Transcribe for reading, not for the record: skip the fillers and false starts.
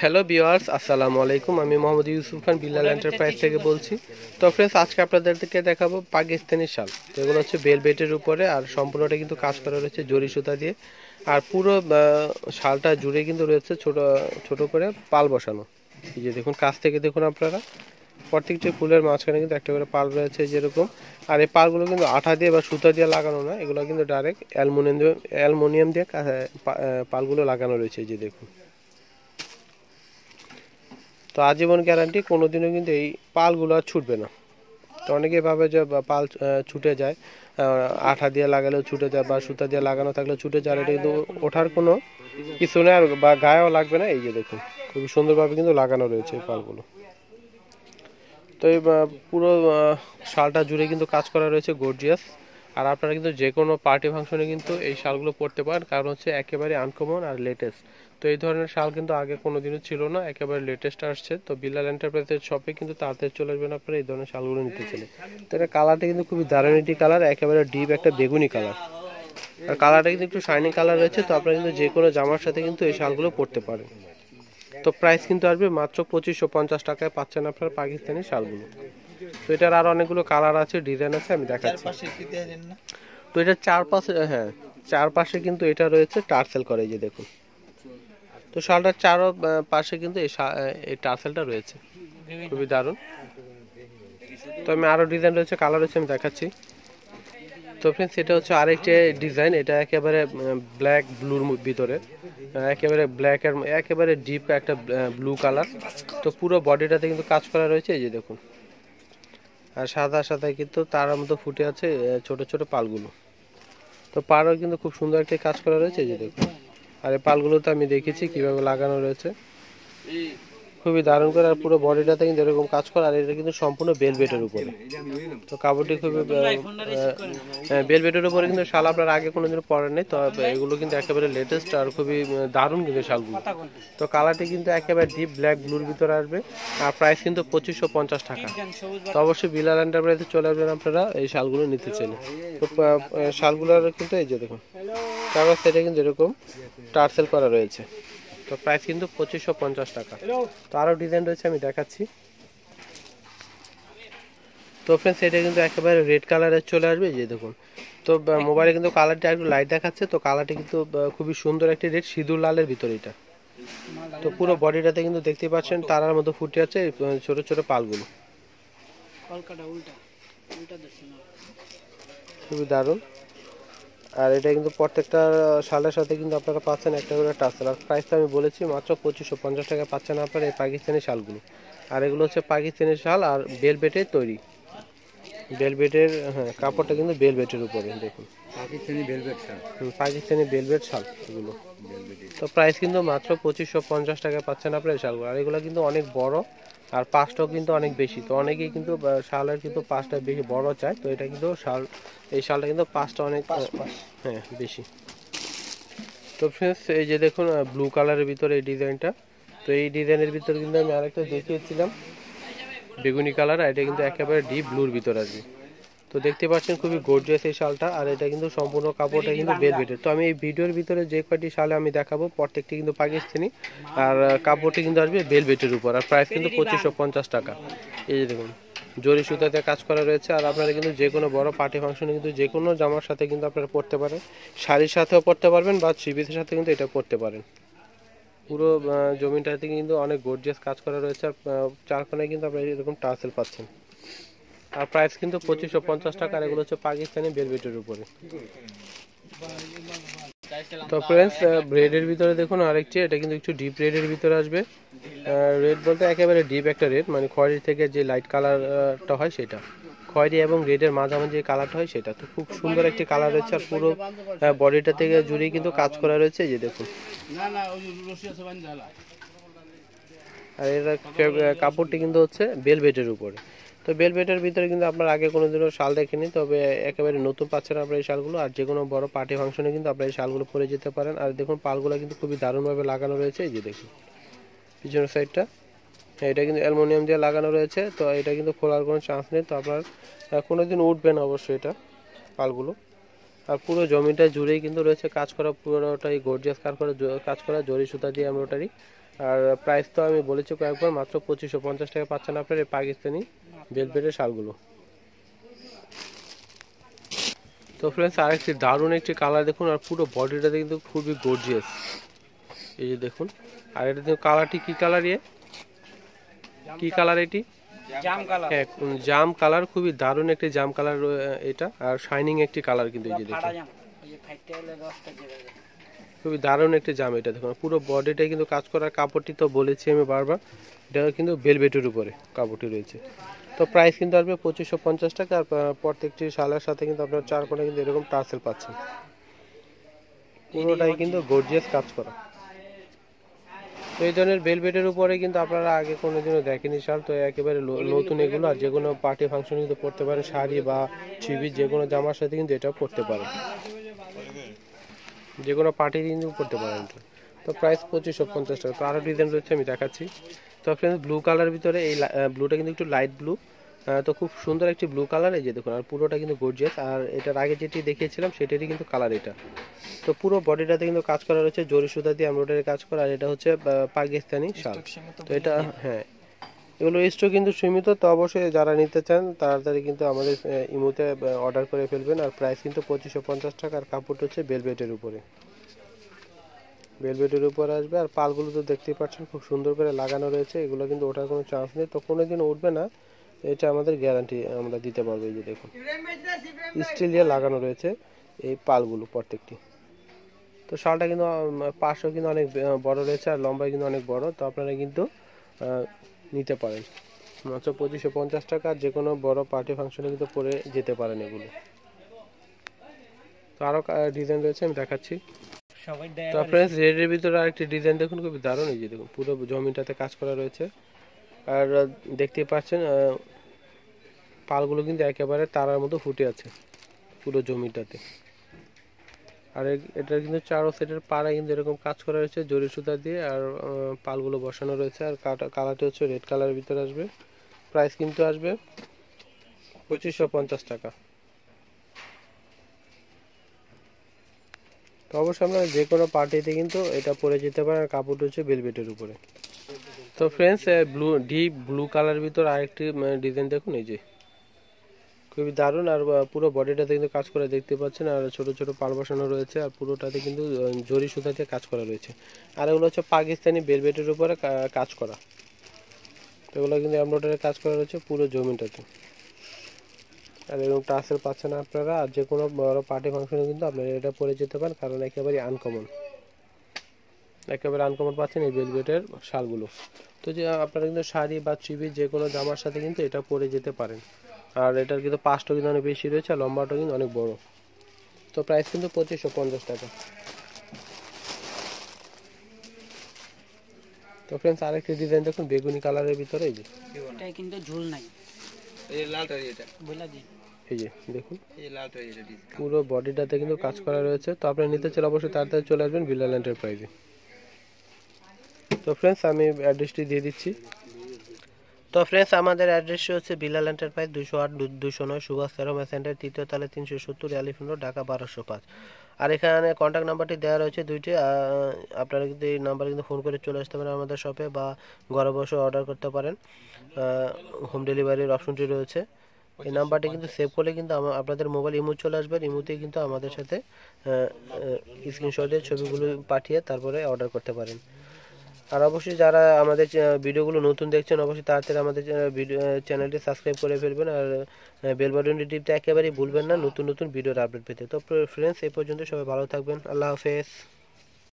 Hello viewers, আসসালামু আলাইকুম। আমি মোহাম্মদ ইউসুফ খান বিল্লাল এন্টারপ্রাইজ থেকে বলছি। তো ফ্রেন্ডস, আজকে আপনাদেরকে দেখাবো পাকিস্তানি শাল। যেগুলো হচ্ছে বেলভেটের উপরে, আর সম্পূর্ণটা কিন্তু কাজ করা রয়েছে জরি সুতা দিয়ে। আর পুরো শালটা জুড়ে কিন্তু রয়েছে ছোট ছোট করে পাল বসানো। এই যে দেখুন, কাছ থেকে দেখুন আপনারা, প্রত্যেকটি ফুলের মাঝখানে কিন্তু একটা করে পাল রয়েছে যেরকম। আর এই পালগুলো কিন্তু আঠা দিয়ে বা সুতা দিয়ে লাগানো না, এগুলো কিন্তু ডাইরেক্ট অ্যালুমিনিয়াম দিয়ে পালগুলো লাগানো রয়েছে। এই যে দেখুন, তো আজীবন গ্যারান্টি, কোনোদিনও কিন্তু এই পালগুলো আর ছুটবে না। তো অনেকেই ভাবে যে পাল ছুটে যায়, আঠা দিয়ে লাগালেও ছুটে যায় বা সুতা দিয়ে লাগানো থাকলেও ছুটে যায়। এটা কিন্তু ওঠার কোনো কিছু নেই, আর বা গায়েও লাগবে না। এই যে দেখুন, খুবই সুন্দরভাবে কিন্তু লাগানো রয়েছে এই পালগুলো। তো এই পুরো শালটা জুড়ে কিন্তু কাজ করা রয়েছে গর্জিয়াস। আর আপনারা কিন্তু যে কোনো পার্টি ফাংশনে কিন্তু এই শালগুলো পরতে পারেন, কারণ হচ্ছে একেবারে আনকমন আর লেটেস্ট। তো এই ধরনের শাল কিন্তু আগে কোনোদিনও ছিল না, একেবারে লেটেস্ট আসছে। তো বিল্লাল এন্টারপ্রাইজের শপে কিন্তু তাড়াতাড়ি চলে আসবেন আপনারা এই ধরনের শালগুলো নিতে চাইলে। তো এটা কালারটা কিন্তু খুবই দারুণ একটি কালার, একেবারে ডিপ একটা বেগুনি কালার। আর কালারটা কিন্তু একটু শাইনিং কালার রয়েছে। তো আপনারা কিন্তু যে কোনো জামার সাথে কিন্তু এই শালগুলো পরতে পারেন। তো প্রাইস কিন্তু আসবে মাত্র 2550 টাকায় পাচ্ছেন আপনার পাকিস্তানি শালগুলো। তো এটার আর অনেকগুলো কালার আছে, ডিজাইন আছে, আমি দেখাচ্ছি। তো এটার চারপাশে, হ্যাঁ, চারপাশে কিন্তু এটা রয়েছে টার্সেল করে, এই যে দেখুন। তো শালটার চারো পাশে কিন্তু এই টার্সেলটা রয়েছে, খুবই দারুণ। তো আমি আরও ডিজাইন রয়েছে, কালার রয়েছে, আমি দেখাচ্ছি। তো ফ্রেন্ডস, এটা হচ্ছে আরেকটি ডিজাইন। এটা একেবারে ব্ল্যাক ব্লুর ভিতরে, একেবারে ব্ল্যাকের একেবারে ডিপ একটা ব্লু কালার। তো পুরো বডিটাতে কিন্তু কাজ করা রয়েছে, এই যে দেখুন। আর সাদা সাদা কিন্তু তার মধ্যে ফুটে আছে ছোট ছোট পালগুলো। তো পাড়ও কিন্তু খুব সুন্দর একটি কাজ করা রয়েছে, এই যে দেখুন। আর এই পালগুলো তো আমি দেখেছি কিভাবে লাগানো রয়েছে, খুবই দারুণ করে। আর পুরো বডিটাতে কিন্তু এরকম কাজ করা, আর এটা কিন্তু সম্পূর্ণ বেলভেটের উপরে। তো কাপড়টি খুবই বেলভেটের উপরে কিন্তু শাল আপনার আগে কোনোদিন পরেন নেই। তো এগুলো কিন্তু একেবারে লেটেস্ট আর খুবই দারুণ কিন্তু শালগুলো। তো কালারটি কিন্তু একেবারে ডিপ ব্ল্যাক ব্লুর ভিতরে আসবে। আর প্রাইস কিন্তু 2550 টাকা। তো অবশ্যই বিল্লাল এন্টারপ্রাইজে চলে আসবেন আপনারা এই শালগুলো নিতে চাইলে। তো শালগুলোর কিন্তু এই যে দেখুন, কাগজ সেটা কিন্তু এরকম টার্সেল করা রয়েছে। তো প্রাইস কিন্তু 2550 টাকা। তো আরও ডিজাইন রয়েছে, আমি দেখাচ্ছি। তো ফ্রেন্ডস, এটা কিন্তু একেবারে রেড কালারের চলে আসবে, যে দেখুন। তো মোবাইলে কিন্তু কালারটা একটু লাইট দেখাচ্ছে, তো কালারটা কিন্তু খুবই সুন্দর একটি রেড সিঁদুর লালের ভিতরে এটা। তো পুরো বডিটাতে কিন্তু দেখতে পাচ্ছেন তারার মতো ফুটে আছে ছোট ছোট পালগুলো, খুবই দারুণ। আর এটা কিন্তু প্রত্যেকটা শালের সাথে কিন্তু আপনারা পাচ্ছেন একটা করে টার্সেল। আর প্রাইসটা আমি বলেছি মাত্র 2550 টাকা পাচ্ছেন আপনারা এই পাকিস্তানি শালগুলো। আর এগুলো হচ্ছে পাকিস্তানি শাল আর বেলভেটের তৈরি। বেলভেটের, হ্যাঁ, কাপড়টা কিন্তু বেলভেটের উপরে দেখুন, পাকিস্তানি বেলভেট শাল। পাকিস্তানি বেলভেট শাল এগুলো। তো প্রাইস কিন্তু মাত্র 2550 টাকায় পাচ্ছেন আপনারা এই শালগুলো। আর এগুলো কিন্তু অনেক বড়, আর পাঁচটাও কিন্তু অনেক বেশি। তো অনেকেই কিন্তু শালের কিন্তু পাঁচটা বেশি বড় চায়। তো এটা কিন্তু শাল, এই শালটা কিন্তু পাঁচটা অনেক, হ্যাঁ, বেশি। তো ফ্রেন্ডস, এই যে দেখুন ব্লু কালারের ভিতরে এই ডিজাইনটা। তো এই ডিজাইনের ভিতরে কিন্তু আমি আরেকটা দেখিয়েছিলাম বেগুনি কালার, আর এটা কিন্তু একেবারে ডিপ ব্লুর ভিতরে আসবে। তো দেখতে পাচ্ছেন খুবই গর্জিয়াস এই শালটা। আর এটা কিন্তু সম্পূর্ণ কাপড়টা কিন্তু বেলভেটের। তো আমি এই ভিডিওর ভিতরে যে কয়টি শালে আমি দেখাবো প্রত্যেকটি কিন্তু পাকিস্তানি, আর কাপড়টি কিন্তু আসবে বেলভেটের উপর। আর প্রাইস কিন্তু 2550 টাকা। এই যে দেখুন, জরি সুতাতে কাজ করা রয়েছে। আর আপনারা কিন্তু যে কোনো বড় পার্টি ফাংশনে কিন্তু যে কোনো জামার সাথে কিন্তু আপনারা পরতে পারেন, শাড়ির সাথেও পরতে পারবেন বা থ্রি পিসের সাথে কিন্তু এটা পরতে পারেন। পুরো জমিটাতে কিন্তু অনেক গর্জিয়াস কাজ করা রয়েছে। আর চারখানায় কিন্তু আপনারা এরকম টার্সেল পাচ্ছেন। আর প্রাইস কিন্তু 2550 টাকা। আর এগুলো হচ্ছে পাকিস্তানি বেলভেটের উপরে। তো ফ্রেন্ডস, রেডের ভিতরে দেখুন আরেকটি, এটা কিন্তু একটু ডিপ রেডের ভিতরে আসবে। রেড বলতে একেবারে ডিপ একটা রেড, মানে খয়েরি থেকে যে লাইট কালারটা হয় সেটা, খয়েরি এবং রেডের মাঝামাঝি যে কালারটা হয় সেটা। তো খুব সুন্দর একটি কালার রয়েছে। আর পুরো বডিটা থেকে জুড়েই কিন্তু কাজ করা রয়েছে, এই যে দেখুন। আর এর কাপড়টি কিন্তু হচ্ছে বেলভেটের উপরে। তো বেলভেটের ভিতরে কিন্তু আপনার আগে কোনোদিনও শাল দেখেনি, তবে একেবারে নতুন পাচ্ছেন আপনার এই শালগুলো। আর যে কোনো বড় পার্টি ফাংশনে কিন্তু আপনার এই শালগুলো পরে যেতে পারেন। আর দেখুন পালগুলো কিন্তু খুবই দারুণভাবে লাগানো রয়েছে, এই যে দেখুন পিছনের সাইডটা, এটা কিন্তু অ্যালুমিনিয়াম দিয়ে লাগানো রয়েছে। তো এটা কিন্তু খোলার কোনো চান্স নেই। তো আপনার কোনোদিন উঠবে না অবশ্যই এটা পালগুলো। আর পুরো জমিটা জুড়েই কিন্তু রয়েছে কাজ করা, পুরোটাই গর্জিয়াস কাজ করা জরি সুতা দিয়ে এমব্রয়ডারি। আর প্রাইস তো আমি বলেছি কয়েকবার, মাত্র 2550 টাকা পাচ্ছেন আপনার এই পাকিস্তানি বেলভেটের শালগুলো। তো ফ্রেন্ডস আরেকটি দারুণ একটি কালার দেখুন, আর পুরো বডিটাতে কিন্তু খুবই গর্জিয়াস। এই যে দেখুন, আর এটা দেখুন কালারটি কি কালার, কি কালার এটি? জাম কালার। হ্যাঁ, জাম কালার, খুবই দারুণ একটি জাম কালার এটা, আর শাইনিং একটি কালার কিন্তু এই যে দেখুন, খুবই দারুণ একটি জাম এটা দেখুন। পুরো বডিটাই কিন্তু কাজ করার, কাপড়টি তো বলেছি আমি বারবার, এটা কিন্তু ভেলভেটের উপরে কাপড়টি রয়েছে। তো প্রাইস কিন্তু আসবে 2550 টাকা, আর প্রত্যেকটি শালের সাথে কিন্তু আপনার 4 কোণে কিন্তু এরকম টার্সেল পাচ্ছেন, পুরোটাই কিন্তু গর্জিয়াস কাজ করা। তো এই ধরনের ভেলভেটের উপরে কিন্তু আপনারা আগে কোনোদিনও দেখেনি শাল, তো একেবারে নতুন এগুলো, আর যে কোনো পার্টি ফাংশন কিন্তু পরতে পারে, শাড়ি বা থ্রি যে কোনো জামার সাথে কিন্তু এটা পরতে পারে, যে কোনো পার্টি কিন্তু পরতে পারেন। তো প্রাইস 2550 টাকা। তো আরও ডিজাইন রয়েছে, আমি দেখাচ্ছি। তো ফ্রেন্ডস ব্লু কালার ভিতরে এই ব্লুটা কিন্তু একটু লাইট ব্লু, তো খুব সুন্দর একটি ব্লু কালার, এই যে দেখুন, আর পুরোটা কিন্তু গর্জিয়াস। আর এটার আগে যেটি দেখিয়েছিলাম সেটারই কিন্তু কালার এটা। তো পুরো বডিটাতে কিন্তু কাজ করা রয়েছে, জরি সুতা দিয়ে এমব্রয়ডারি কাজ করা, আর এটা হচ্ছে পাকিস্তানি শাল। তো এটা হ্যাঁ, এগুলো স্টক কিন্তু সীমিত, তো অবশ্যই যারা নিতে চান তাড়াতাড়ি কিন্তু আমাদের ইমোতে অর্ডার করে ফেলবেন। আর প্রাইস কিন্তু 2550 টাকা, আর কাপড়টা হচ্ছে ভেলভেটের উপরে, ভেলভেটের উপর আসবে। আর পালগুলো তো দেখতেই পাচ্ছেন খুব সুন্দর করে লাগানো রয়েছে, এগুলো কিন্তু ওঠার কোনো চান্স নেই, তো কোনোদিন উঠবে না, এটা আমাদের গ্যারান্টি আমরা দিতে পারবো। এই যে দেখুন, স্টিল দিয়ে লাগানো রয়েছে এই পালগুলো প্রত্যেকটি। তো শালটা কিন্তু পাশও কিন্তু অনেক বড় রয়েছে, আর লম্বায় কিন্তু অনেক বড়, তো আপনারা কিন্তু নিতে পারেন মাত্র 2550 টাকা, যে কোনো বড় পার্টি ফাংশনে কিন্তু পরে যেতে পারেন এগুলো। তো আরও ডিজাইন রয়েছে, আমি দেখাচ্ছি। তো ফ্রেন্ডস রেডের ভিতরে আরেকটি ডিজাইন দেখুন, খুবই দারুণ। এই যে দেখুন, পুরো জমিটাতে কাজ করা রয়েছে, আর দেখতেই পাচ্ছেন পালগুলো কিন্তু একেবারে তারার মতো ফুটে আছে পুরো জমিটাতে। আর এটার কিন্তু চারো সেটের পাড়া কিন্তু এরকম কাজ করা রয়েছে জরি সুতা দিয়ে, আর পালগুলো বসানো রয়েছে। আর কালারটি হচ্ছে রেড কালারের ভিতরে আসবে, প্রাইস কিন্তু আসবে 2550 টাকা। তো অবশ্যই আপনারা যে কোনো পার্টিতে কিন্তু এটা পরে যেতে পারেন, আর কাপড়টা হচ্ছে ভেলভেটের উপরে। তো ফ্রেন্ডস ডিপ ব্লু কালার ভিতর আরেকটি ডিজাইন দেখুন, এই যে খুবই দারুণ, আর পুরো বডিটাতে কিন্তু কাজ করা দেখতে পাচ্ছেন, আর ছোট ছোট পাল বসানো রয়েছে, আর পুরোটাতে কিন্তু জরি সুতা দিয়ে কাজ করা রয়েছে। আর এগুলো হচ্ছে পাকিস্তানি ভেলভেটের উপরে কাজ করা, তো এগুলো কিন্তু এমব্রয়ডারি কাজ করা রয়েছে পুরো জমিটাতে। আর এরকম টাসেল পাচ্ছেন আপনারা, আর যে কোনো বড় পার্টি ফাংশনে কিন্তু আপনারা এটা পরে যেতে পারেন, কারণ একেবারে আনকমন, একেবারে আনকমন পাচ্ছেন এই ভেলভেটের শালগুলো। তো যে আপনারা কিন্তু শাড়ি বা থ্রি যে কোনো জামার সাথে কিন্তু এটা পরে যেতে পারেন। আর এটার কিন্তু পাশটা কিন্তু অনেক বেশি রয়েছে, আর লম্বাটা কিন্তু অনেক বড়। তো প্রাইস কিন্তু 2550 টাকা। তো ফ্রেন্ডস আরেকটি ডিজাইন দেখুন, বেগুনি কালারের ভিতরে, এই যে এটা কিন্তু ঝুল নাই, এই লালটা এটা বলা দিন, এই যে দেখুন এই লালটা এটা পুরো বডিটাতে কিন্তু কাজ করা রয়েছে। তো আপনি নিতে চাইলে অবশ্যই তাড়াতাড়ি চলে আসবেন বিলাল এন্টারপ্রাইজে। তো ফ্রেন্ডস আমি অ্যাড্রেসটি দিয়ে দিচ্ছি। তো ফ্রেন্ডস আমাদের অ্যাড্রেসটি হচ্ছে বিলাল এন্টারপ্রাইজ, 208 209 সুভাষ সেরোমা সেন্টার, 3য় তলা, 370 এলিফ্যান্ট রোড, ঢাকা 1205। আর এখানে কন্ট্যাক্ট নাম্বারটি দেওয়া রয়েছে দুইটি, আপনারা কিন্তু এই নাম্বারে কিন্তু ফোন করে চলে আসতে পারেন আমাদের শপে, বা ঘরে বসে অর্ডার করতে পারেন, হোম ডেলিভারির অপশনটি রয়েছে। এই নাম্বারটি কিন্তু সেভ করলে কিন্তু আপনাদের মোবাইল ইমো চলে আসবে, ইমোতেই কিন্তু আমাদের সাথে স্ক্রিনশটের ছবিগুলো পাঠিয়ে তারপরে অর্ডার করতে পারেন। আর অবশ্যই যারা আমাদের ভিডিওগুলো নতুন দেখছেন, অবশ্যই তাড়াতাড়ি আমাদের চ্যানেলটি সাবস্ক্রাইব করে ফেলবেন, আর বেল বাটনটি টিপতে একেবারেই ভুলবেন না নতুন নতুন ভিডিওর আপডেট পেতে। তো ফ্রেন্ডস এই পর্যন্ত, সবাই ভালো থাকবেন, আল্লাহ হাফেজ।